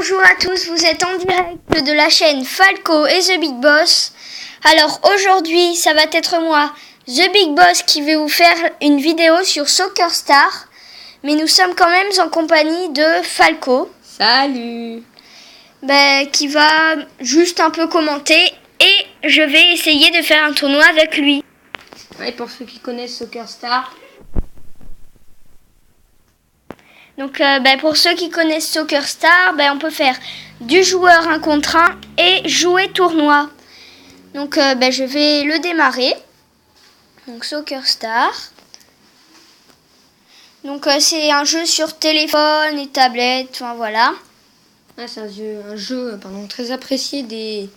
Bonjour à tous, vous êtes en direct de la chaîne Falco et The Big Boss. Alors aujourd'hui, ça va être moi, The Big Boss, qui vais vous faire une vidéo sur Soccer Star. Mais nous sommes quand même en compagnie de Falco. Salut. Qui va juste un peu commenter et je vais essayer de faire un tournoi avec lui. Ouais, pour ceux qui connaissent Soccer Star. Donc pour ceux qui connaissent Soccer Star, on peut faire du joueur 1 contre 1 et jouer tournoi. Donc je vais le démarrer. Donc Soccer Star. Donc c'est un jeu sur téléphone et tablette, enfin voilà. Ouais, c'est un jeu très apprécié des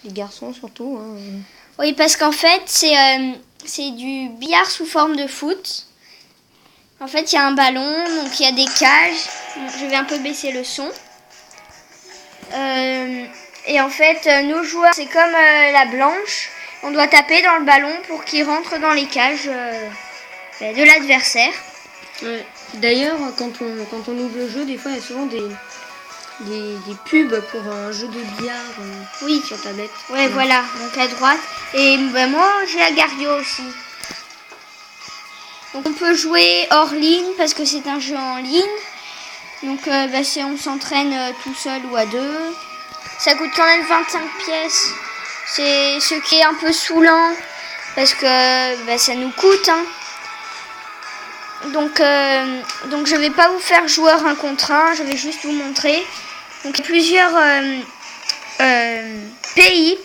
garçons surtout. Hein. Oui, parce qu'en fait c'est du billard sous forme de foot. En fait, il y a un ballon, donc il y a des cages. Je vais un peu baisser le son. Et en fait, nos joueurs, c'est comme la blanche. On doit taper dans le ballon pour qu'il rentre dans les cages de l'adversaire. Ouais. D'ailleurs, quand on ouvre le jeu, des fois, il y a souvent des pubs pour un jeu de billard oui. sur tablette. Ouais, voilà, donc à droite. Et moi, j'ai Agario aussi. Donc on peut jouer hors ligne parce que c'est un jeu en ligne. Donc on s'entraîne tout seul ou à deux. Ça coûte quand même 25 pièces. C'est ce qui est un peu saoulant parce que ça nous coûte. Hein. Donc je vais pas vous faire joueur 1 contre 1, je vais juste vous montrer. Donc il y a plusieurs pays.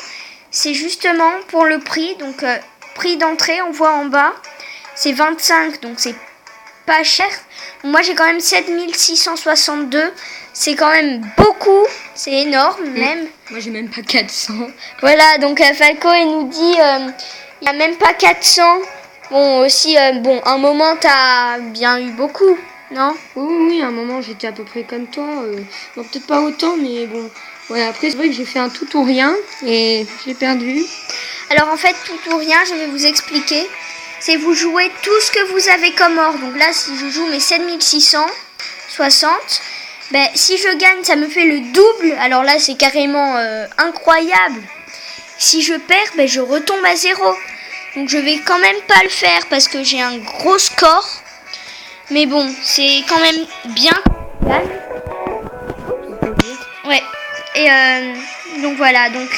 C'est justement pour le prix. Donc prix d'entrée, on voit en bas. C'est 25, donc c'est pas cher. Moi, j'ai quand même 7662. C'est quand même beaucoup. C'est énorme, même. Moi, j'ai même pas 400. Voilà, donc Falco, il nous dit il n'y a même pas 400. Bon, aussi, un moment, t'as bien eu beaucoup, non? Oui, à un moment, j'étais à peu près comme toi. Bon, peut-être pas autant, mais bon. Ouais, après, c'est vrai que j'ai fait un tout ou rien et j'ai perdu. Alors, en fait, tout ou rien, je vais vous expliquer. C'est vous jouez tout ce que vous avez comme or. Donc là, si je joue mes 7660, si je gagne, ça me fait le double. Alors là, c'est carrément incroyable. Si je perds, je retombe à 0. Donc je vais quand même pas le faire parce que j'ai un gros score. Mais bon, c'est quand même bien. Ouais. Et donc voilà. Donc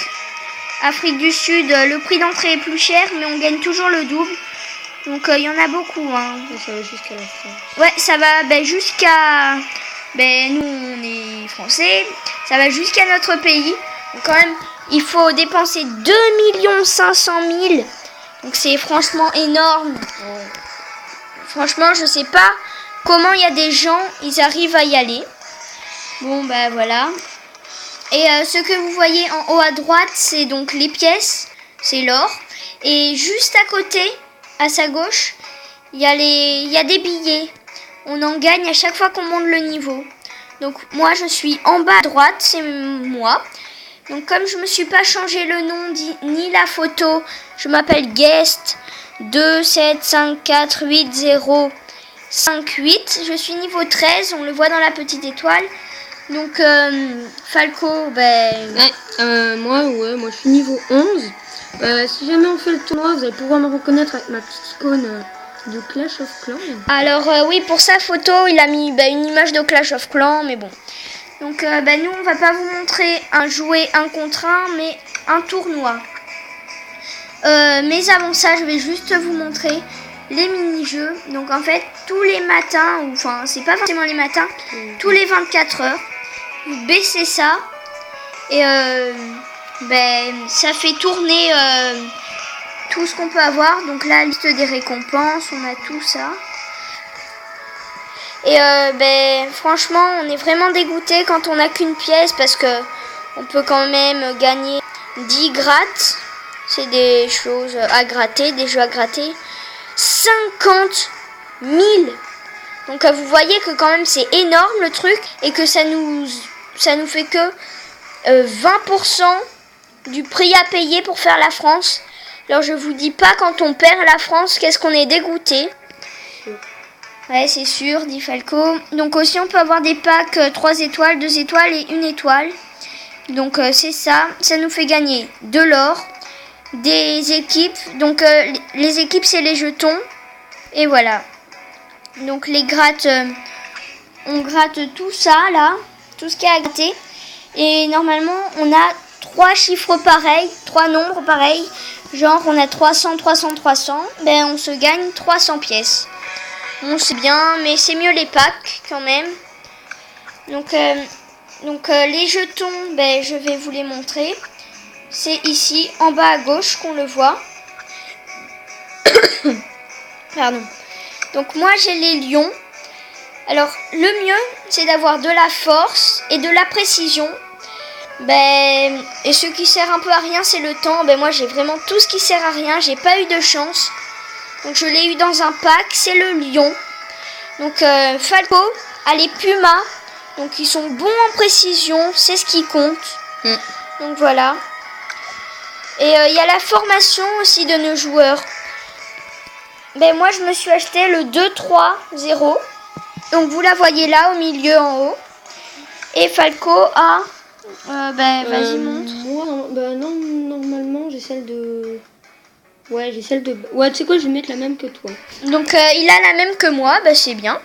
Afrique du Sud, le prix d'entrée est plus cher, mais on gagne toujours le double. Donc il y en a beaucoup. Hein. Ça va jusqu'à la France. Ouais, ça va jusqu'à... nous, on est français. Ça va jusqu'à notre pays. Donc quand même, il faut dépenser 2 500 000. Donc c'est franchement énorme. Ouais. Franchement, je sais pas comment il y a des gens, ils arrivent à y aller. Bon, voilà. Et ce que vous voyez en haut à droite, c'est donc les pièces. C'est l'or. Et juste à côté... à sa gauche, il y a des billets. On en gagne à chaque fois qu'on monte le niveau. Donc moi je suis en bas à droite, c'est moi. Donc comme je me suis pas changé le nom ni la photo, je m'appelle Guest 2754805 Je suis niveau 13, on le voit dans la petite étoile. Donc Falco, moi je suis niveau 11. Si jamais on fait le tournoi, vous allez pouvoir me reconnaître avec ma petite icône de Clash of Clans. Alors oui, pour sa photo, il a mis une image de Clash of Clans, mais bon. Donc nous, on va pas vous montrer un jouet 1 contre 1, mais un tournoi. Mais avant ça, je vais juste vous montrer les mini-jeux. Donc en fait, tous les matins, c'est pas forcément les matins, tous les 24 heures, vous baissez ça et... ça fait tourner tout ce qu'on peut avoir. Donc la liste des récompenses, on a tout ça. Et franchement, on est vraiment dégoûté quand on n'a qu'une pièce parce que on peut quand même gagner 10 grattes. C'est des choses à gratter, des jeux à gratter. 50 000. Donc vous voyez que quand même c'est énorme le truc et que ça nous fait que 20% du prix à payer pour faire la France. Alors je vous dis pas quand on perd la France, qu'est-ce qu'on est dégoûté. Ouais, c'est sûr, dit Falco. Donc aussi, on peut avoir des packs 3 étoiles, 2 étoiles et 1 étoile. Donc c'est ça. Ça nous fait gagner de l'or, des équipes. Donc les équipes, c'est les jetons. Et voilà. Donc les grattes, on gratte tout ça, là. Tout ce qui est à gratter. Et normalement, on a 3 chiffres pareils, 3 nombres pareils. Genre, on a 300, 300, 300. Ben, on se gagne 300 pièces. Bon, c'est bien, mais c'est mieux les packs quand même. Donc les jetons, ben, je vais vous les montrer. C'est ici, en bas à gauche, qu'on le voit. Pardon. Donc moi, j'ai les lions. Alors, le mieux, c'est d'avoir de la force et de la précision. Ben, et ce qui sert un peu à rien, c'est le temps. Ben, moi, j'ai vraiment tout ce qui sert à rien. J'ai pas eu de chance. Donc, je l'ai eu dans un pack. C'est le lion. Donc, Falco a les pumas. Donc, ils sont bons en précision. C'est ce qui compte. Donc, voilà. Et il y a la formation aussi de nos joueurs. Ben, moi, je me suis acheté le 2-3-0. Donc, vous la voyez là, au milieu, en haut. Et Falco a... vas-y, montre. Moi, non, normalement, j'ai celle de... Ouais, j'ai celle de... Ouais, tu sais quoi, je vais mettre la même que toi. Donc, il a la même que moi, c'est bien.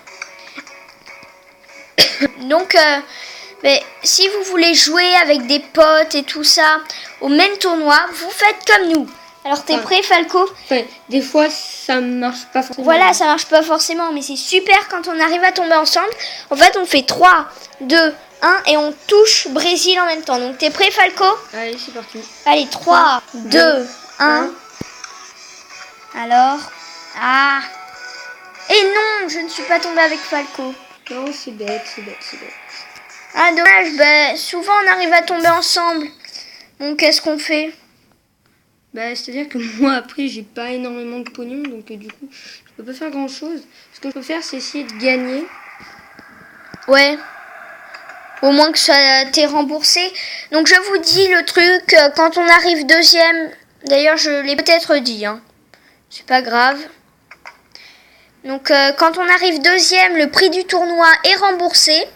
Donc, si vous voulez jouer avec des potes et tout ça, au même tournoi, vous faites comme nous. Alors, t'es prêt, Falco? Enfin, des fois, ça marche pas forcément. Voilà, ça marche pas forcément, mais c'est super quand on arrive à tomber ensemble. En fait, on fait 3, 2, 1 et on touche Brésil en même temps. Donc, t'es prêt, Falco? Allez, c'est parti. Allez, 3, 2, 1. Alors, et non, je ne suis pas tombée avec Falco. Non, c'est bête. Ah, dommage, souvent on arrive à tomber ensemble. Donc, qu'est-ce qu'on fait? C'est-à-dire que moi, après, j'ai pas énormément de pognon, donc du coup, je peux pas faire grand-chose. Ce que je peux faire, c'est essayer de gagner. Ouais. Au moins que ça t'ait remboursé. Donc, je vous dis le truc, quand on arrive deuxième, d'ailleurs, je l'ai peut-être dit, hein. C'est pas grave. Donc, quand on arrive deuxième, le prix du tournoi est remboursé.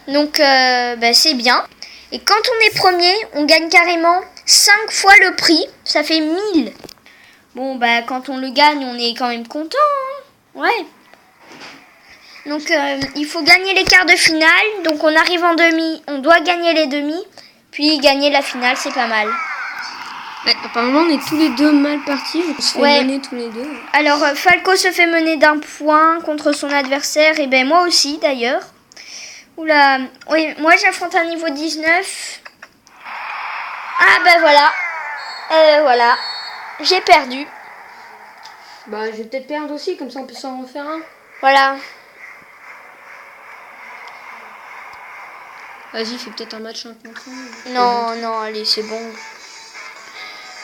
Donc, c'est bien. Et quand on est premier, on gagne carrément 5 fois le prix. Ça fait 1000. Bon, quand on le gagne, on est quand même content. Hein, ouais. Donc, il faut gagner les quarts de finale. Donc, on arrive en demi. On doit gagner les demi. Puis, gagner la finale, c'est pas mal. Apparemment, on est tous les deux mal partis. On se fait mener tous les deux. Alors, Falco se fait mener d'un point contre son adversaire. Et moi aussi, d'ailleurs. Oula. Oui, moi, j'affronte un niveau 19. Ah, voilà. Voilà. J'ai perdu. Je vais peut-être perdre aussi. Comme ça, on peut s'en refaire un. Voilà. Vas-y, fais peut-être un match 1 contre 1. Non, allez, c'est bon.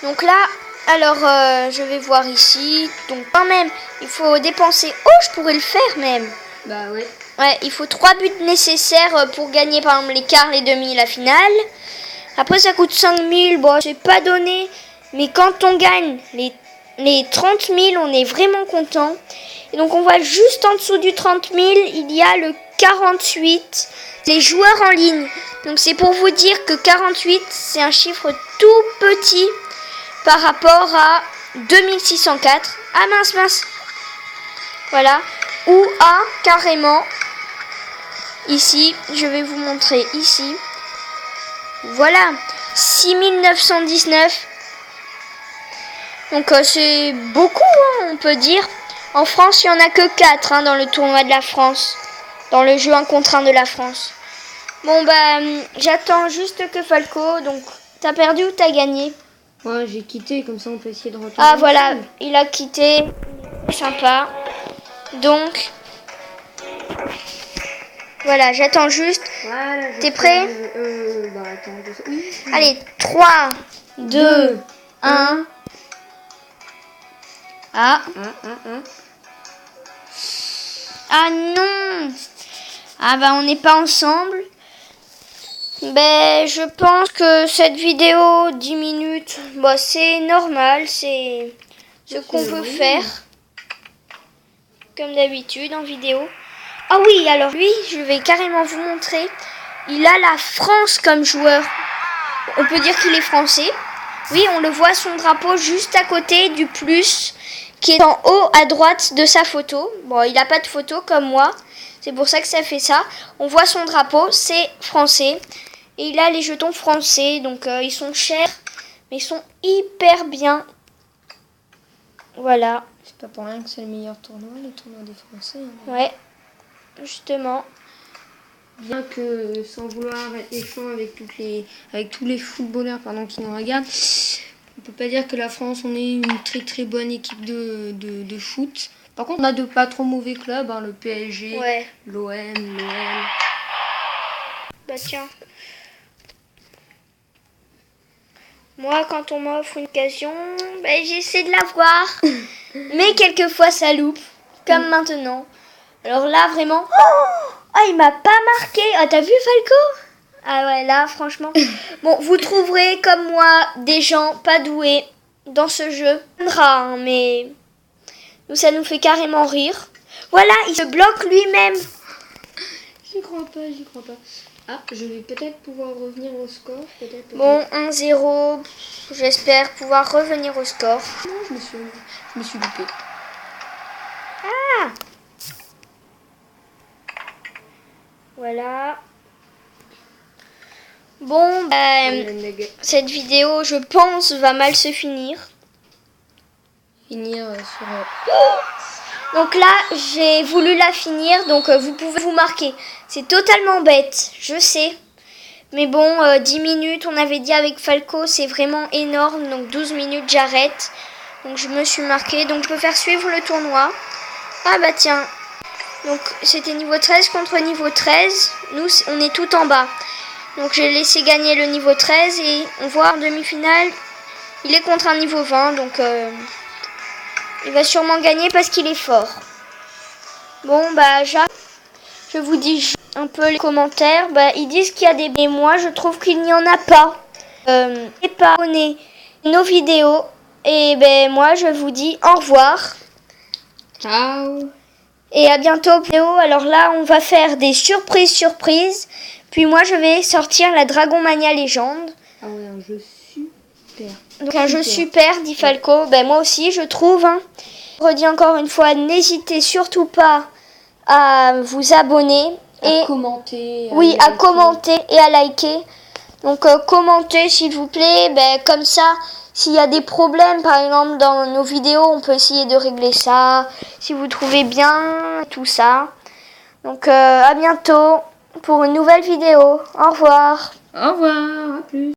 Donc là, alors, je vais voir ici. Donc, quand même, il faut dépenser... Oh, je pourrais le faire, même. Ouais. Ouais, il faut 3 buts nécessaires pour gagner, par exemple, les quarts, les demi, la finale. Après, ça coûte 5000. Bon, c'est pas donné. Mais quand on gagne les 30 000, on est vraiment content. Et donc, on voit juste en dessous du 30 000, il y a le 48, les joueurs en ligne. Donc, c'est pour vous dire que 48, c'est un chiffre tout petit par rapport à 2604. Ah, mince. Voilà. Ou à, carrément, ici, je vais vous montrer ici. Voilà. 6919. Donc, c'est beaucoup, hein, on peut dire. En France, il n'y en a que 4 dans le tournoi de la France. Dans le jeu 1 contre 1 de la France. Bon, j'attends juste que Falco. Donc, t'as perdu ou t'as gagné? Ouais, j'ai quitté, comme ça on peut essayer de retourner. Ah, voilà, il a quitté. Sympa. Donc, voilà, j'attends juste. Voilà, t'es prêt? Attends, oui. Allez, 3, 2, 1. Ah non. Ah on n'est pas ensemble. Je pense que cette vidéo 10 minutes, c'est normal, c'est ce qu'on peut faire. comme d'habitude en vidéo. Ah oui, alors lui, je vais carrément vous montrer. Il a la France comme joueur. On peut dire qu'il est français. Oui, on le voit, son drapeau juste à côté du plus qui est en haut à droite de sa photo. Bon, il n'a pas de photo comme moi. C'est pour ça que ça fait ça. On voit son drapeau, c'est français. Et il a les jetons français. Donc, ils sont chers, mais ils sont hyper bien. Voilà. C'est pas pour rien que c'est le meilleur tournoi, le tournoi des Français. Hein. Ouais, justement. Bien que, sans vouloir être méchant avec tous les footballeurs qui nous regardent, on peut pas dire que la France, on est une très très bonne équipe de foot. Par contre, on a de pas trop mauvais clubs, hein, le PSG, Ouais. l'OM, l'OL. Bah tiens. Moi, quand on m'offre une occasion, bah, j'essaie de la voir. Mais quelquefois, ça loupe. Comme maintenant. Alors là, vraiment... Oh, il m'a pas marqué. Ah, t'as vu Falco? Ah ouais, là, franchement... Bon, vous trouverez, comme moi, des gens pas doués dans ce jeu. Hein, mais... Nous, ça nous fait carrément rire. Voilà, il se bloque lui-même. J'y crois pas. Ah, je vais peut-être pouvoir revenir au score. Peut-être. Bon, 1-0. J'espère pouvoir revenir au score. Non, je me suis loupé. Ah! Voilà. Bon, cette vidéo, je pense, va mal se finir. Finir sur... Donc là, j'ai voulu la finir, donc vous pouvez vous marquer. C'est totalement bête, je sais. Mais bon, 10 minutes, on avait dit avec Falco, c'est vraiment énorme. Donc 12 minutes, j'arrête. Donc je me suis marqué, donc je peux faire suivre le tournoi. Ah bah tiens. Donc c'était niveau 13 contre niveau 13. Nous, on est tout en bas. Donc j'ai laissé gagner le niveau 13 et on voit en demi-finale, il est contre un niveau 20. Donc il va sûrement gagner parce qu'il est fort. Bon, bah, je vous dis un peu les commentaires. Bah, ils disent qu'il y a des... Et moi, je trouve qu'il n'y en a pas. Et pas abonner nos vidéos. Et ben moi, je vous dis au revoir. Ciao. Et à bientôt, Pléo. Alors là, on va faire des surprises. Puis moi, je vais sortir la Dragon Mania Légende. Ah ouais, un jeu super. Donc un jeu super, dit Falco. Ben moi aussi, je trouve. Hein. Je redis encore une fois, n'hésitez surtout pas à vous abonner. À commenter. À commenter et à liker. Donc commentez s'il vous plaît. Ben, comme ça, s'il y a des problèmes, par exemple, dans nos vidéos, on peut essayer de régler ça. Si vous trouvez bien, tout ça. Donc à bientôt pour une nouvelle vidéo. Au revoir. Au revoir, à plus.